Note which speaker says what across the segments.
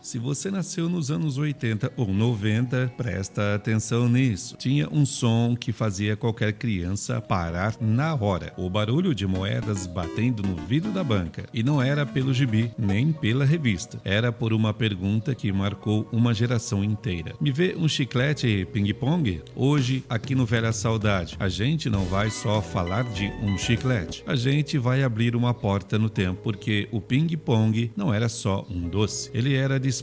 Speaker 1: Se você nasceu nos anos 80 ou 90, presta atenção nisso. Tinha um som que fazia qualquer criança parar na hora. O barulho de moedas batendo no vidro da banca. E não era pelo gibi, nem pela revista. Era por uma pergunta que marcou uma geração inteira. Me vê um chiclete ping-pong? Hoje, aqui no Velha Saudade, a gente não vai só falar de um chiclete. A gente vai abrir uma porta no tempo, porque o ping-pong não era só um doce. Ele era disputa,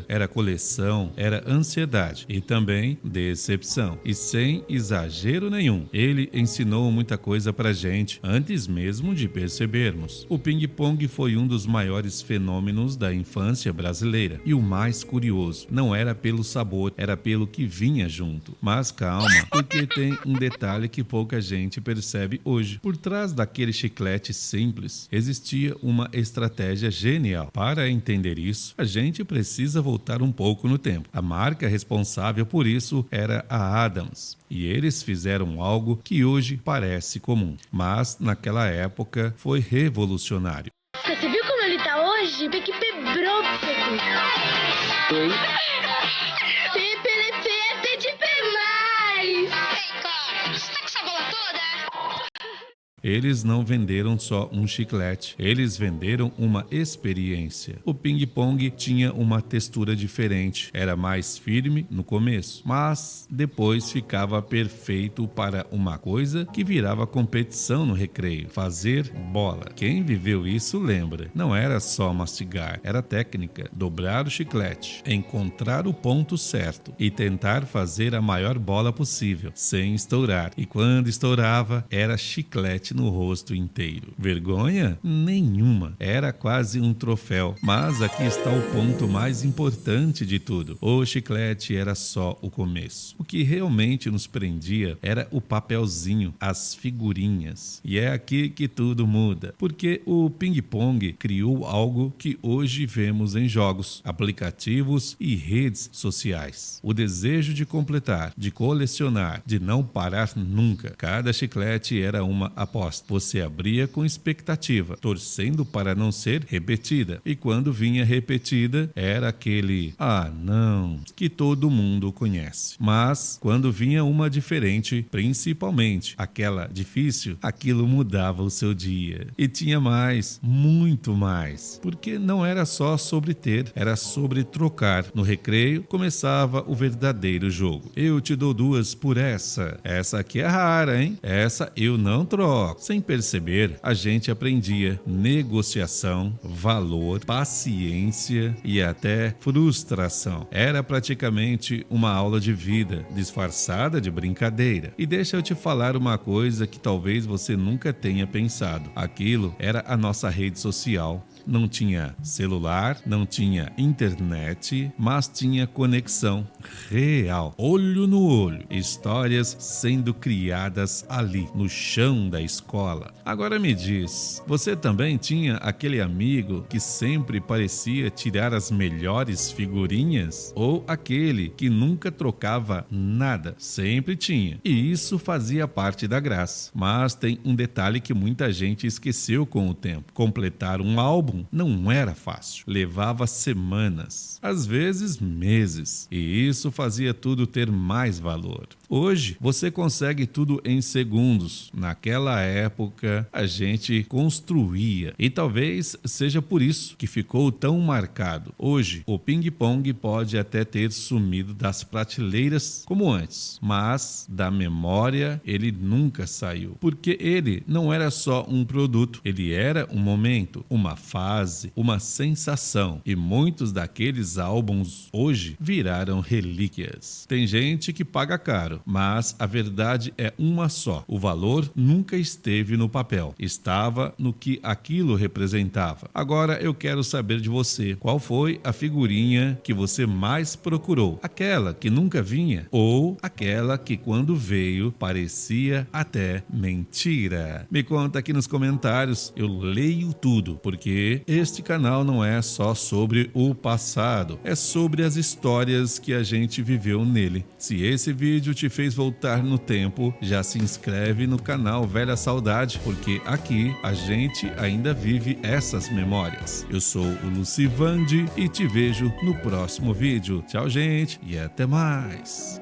Speaker 1: era coleção, era ansiedade e também decepção. E sem exagero nenhum, ele ensinou muita coisa pra gente antes mesmo de percebermos. O ping-pong foi um dos maiores fenômenos da infância brasileira. E o mais curioso, não era pelo sabor, era pelo que vinha junto. Mas calma, porque tem um detalhe que pouca gente percebe hoje. Por trás daquele chiclete simples, existia uma estratégia genial. Para entender isso, a gente precisa voltar um pouco no tempo. A marca responsável por isso era a Adams. E eles fizeram algo que hoje parece comum, mas naquela época foi revolucionário.
Speaker 2: Você viu como ele tá hoje? Pepe Brópseco.
Speaker 3: Oi?
Speaker 2: Pepe, ele é Pepe de demais.
Speaker 4: Ei, cara, você tá com essa bola toda?
Speaker 1: Eles não venderam só um chiclete, eles venderam uma experiência. O ping-pong tinha uma textura diferente, era mais firme no começo, mas depois ficava perfeito para uma coisa que virava competição no recreio, fazer bola. Quem viveu isso lembra, não era só mastigar, era técnica, dobrar o chiclete, encontrar o ponto certo e tentar fazer a maior bola possível, sem estourar. E quando estourava, era chiclete no rosto inteiro. Vergonha? Nenhuma. Era quase um troféu. Mas aqui está o ponto mais importante de tudo. O chiclete era só o começo. O que realmente nos prendia era o papelzinho, as figurinhas. E é aqui que tudo muda. Porque o ping-pong criou algo que hoje vemos em jogos, aplicativos e redes sociais. O desejo de completar, de colecionar, de não parar nunca. Cada chiclete era uma aposta. Você abria com expectativa, torcendo para não ser repetida. E quando vinha repetida, era aquele "ah, não", que todo mundo conhece. Mas quando vinha uma diferente, principalmente aquela difícil, aquilo mudava o seu dia. E tinha mais, muito mais. Porque não era só sobre ter, era sobre trocar. No recreio, começava o verdadeiro jogo. Eu te dou 2 por essa. Essa aqui é rara, hein? Essa eu não troco. Sem perceber, a gente aprendia negociação, valor, paciência e até frustração. Era praticamente uma aula de vida, disfarçada de brincadeira. E deixa eu te falar uma coisa que talvez você nunca tenha pensado. Aquilo era a nossa rede social. Não tinha celular, não tinha internet, mas tinha conexão real, olho no olho, histórias sendo criadas ali, no chão da escola. Agora me diz, você também tinha aquele amigo que sempre parecia tirar as melhores figurinhas? Ou aquele que nunca trocava nada? Sempre tinha. E isso fazia parte da graça. Mas tem um detalhe que muita gente esqueceu com o tempo. Completar um álbum não era fácil. Levava semanas, às vezes meses. E isso fazia tudo ter mais valor. Hoje, você consegue tudo em segundos. Naquela época, a gente construía. E talvez seja por isso que ficou tão marcado. Hoje, o ping-pong pode até ter sumido das prateleiras como antes. Mas, da memória, ele nunca saiu. Porque ele não era só um produto. Ele era um momento, uma fase, uma sensação. E muitos daqueles álbuns hoje viraram relíquias. Tem gente que paga caro, mas a verdade é uma só. O valor nunca esteve no papel, estava no que aquilo representava. Agora eu quero saber de você, qual foi a figurinha que você mais procurou? Aquela que nunca vinha? Ou aquela que quando veio parecia até mentira? Me conta aqui nos comentários, eu leio tudo, porque porque este canal não é só sobre o passado, é sobre as histórias que a gente viveu nele. Se esse vídeo te fez voltar no tempo, já se inscreve no canal Velha Saudade, porque aqui a gente ainda vive essas memórias. Eu sou o Lucivandi e te vejo no próximo vídeo. Tchau, gente, e até mais!